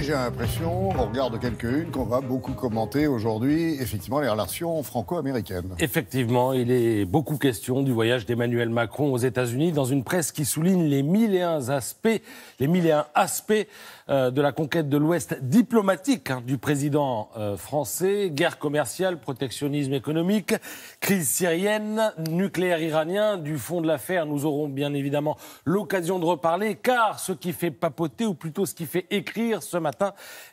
Et j'ai l'impression, au regard de quelques-unes, qu'on va beaucoup commenter aujourd'hui, effectivement, les relations franco-américaines. Effectivement, il est beaucoup question du voyage d'Emmanuel Macron aux États-Unis dans une presse qui souligne les 1001 aspects de la conquête de l'Ouest diplomatique du président français, guerre commerciale, protectionnisme économique, crise syrienne, nucléaire iranien. Du fond de l'affaire, nous aurons bien évidemment l'occasion de reparler, car ce qui fait papoter, ou plutôt ce qui fait écrire ce matin,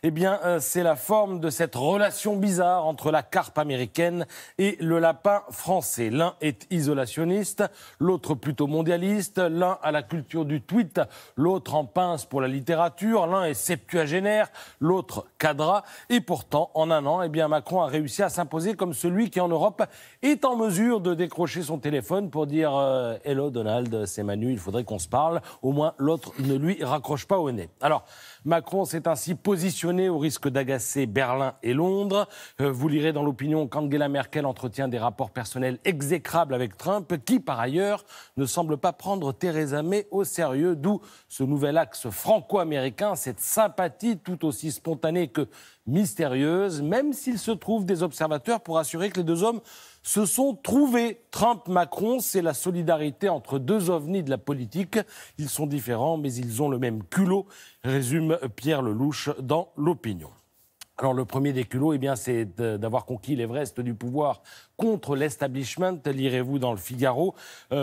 eh bien, c'est la forme de cette relation bizarre entre la carpe américaine et le lapin français. L'un est isolationniste, l'autre plutôt mondialiste, l'un a la culture du tweet, l'autre en pince pour la littérature, l'un est septuagénaire, l'autre cadra. Et pourtant, en un an, eh bien, Macron a réussi à s'imposer comme celui qui, en Europe, est en mesure de décrocher son téléphone pour dire « Hello Donald, c'est Manu, il faudrait qu'on se parle ». Au moins, l'autre ne lui raccroche pas au nez. Alors, Macron s'est ainsi positionné au risque d'agacer Berlin et Londres. Vous lirez dans l'opinion qu'Angela Merkel entretient des rapports personnels exécrables avec Trump, qui, par ailleurs, ne semble pas prendre Theresa May au sérieux, d'où ce nouvel axe franco-américain, cette sympathie tout aussi spontanée que mystérieuse, même s'il se trouve des observateurs pour assurer que les deux hommes se sont trouvés. Trump-Macron, c'est la solidarité entre deux ovnis de la politique. Ils sont différents, mais ils ont le même culot, résume Pierre Lelouch dans l'opinion. Alors, le premier des culots, eh bien, c'est d'avoir conquis l'Everest du pouvoir contre l'establishment, lirez-vous dans le Figaro.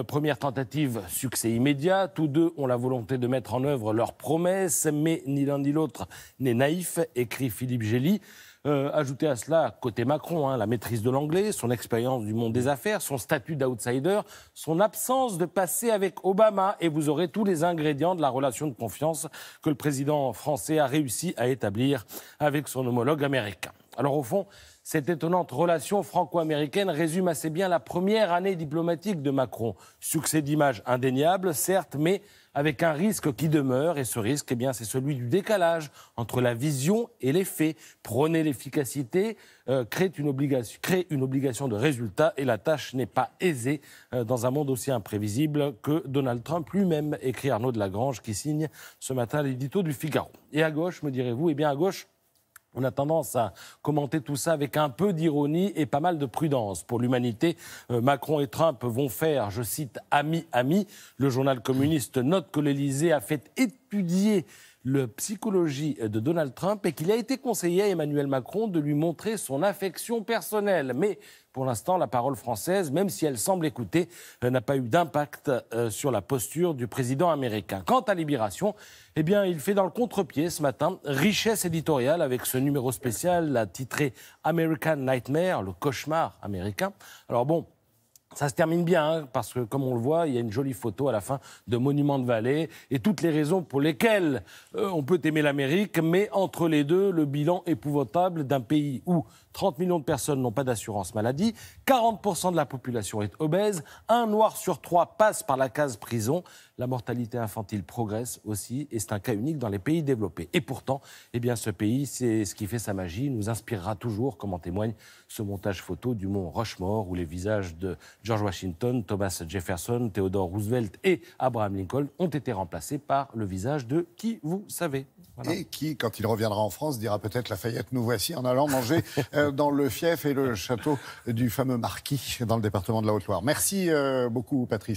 Première tentative, succès immédiat. Tous deux ont la volonté de mettre en œuvre leurs promesses, mais ni l'un ni l'autre n'est naïf, écrit Philippe Gély. Ajoutez à cela, côté Macron, la maîtrise de l'anglais, son expérience du monde des affaires, son statut d'outsider, son absence de passé avec Obama, et vous aurez tous les ingrédients de la relation de confiance que le président français a réussi à établir avec son homologue américain. Alors au fond, cette étonnante relation franco-américaine résume assez bien la première année diplomatique de Macron. Succès d'image indéniable, certes, mais avec un risque qui demeure, et ce risque, eh bien, c'est celui du décalage entre la vision et les faits. Prôner l'efficacité crée une obligation de résultat, et la tâche n'est pas aisée dans un monde aussi imprévisible que Donald Trump lui-même, écrit Arnaud de Lagrange, qui signe ce matin l'édito du Figaro. Et à gauche, me direz-vous, eh bien à gauche, on a tendance à commenter tout ça avec un peu d'ironie et pas mal de prudence. Pour l'humanité, Macron et Trump vont faire, je cite, « ami-ami ». Le journal communiste note que l'Élysée a fait étudier la psychologie de Donald Trump et qu'il a été conseillé à Emmanuel Macron de lui montrer son affection personnelle. Mais pour l'instant, la parole française, même si elle semble écouter, n'a pas eu d'impact sur la posture du président américain. Quant à Libération, eh bien, il fait dans le contre-pied ce matin, richesse éditoriale avec ce numéro spécial titré « American Nightmare », le cauchemar américain. Alors bon, ça se termine bien, parce que, comme on le voit, il y a une jolie photo à la fin de Monument de Vallée et toutes les raisons pour lesquelles on peut aimer l'Amérique, mais entre les deux, le bilan épouvantable d'un pays où 30 millions de personnes n'ont pas d'assurance maladie, 40% de la population est obèse, un noir sur 3 passe par la case prison, la mortalité infantile progresse aussi, et c'est un cas unique dans les pays développés. Et pourtant, eh bien, ce pays, c'est ce qui fait sa magie, nous inspirera toujours, comme en témoigne ce montage photo du mont Rushmore, où les visages de George Washington, Thomas Jefferson, Theodore Roosevelt et Abraham Lincoln ont été remplacés par le visage de qui vous savez. Voilà. Et qui, quand il reviendra en France, dira peut-être Lafayette, nous voici, en allant manger dans le fief et le château du fameux marquis dans le département de la Haute-Loire. Merci beaucoup, Patrice.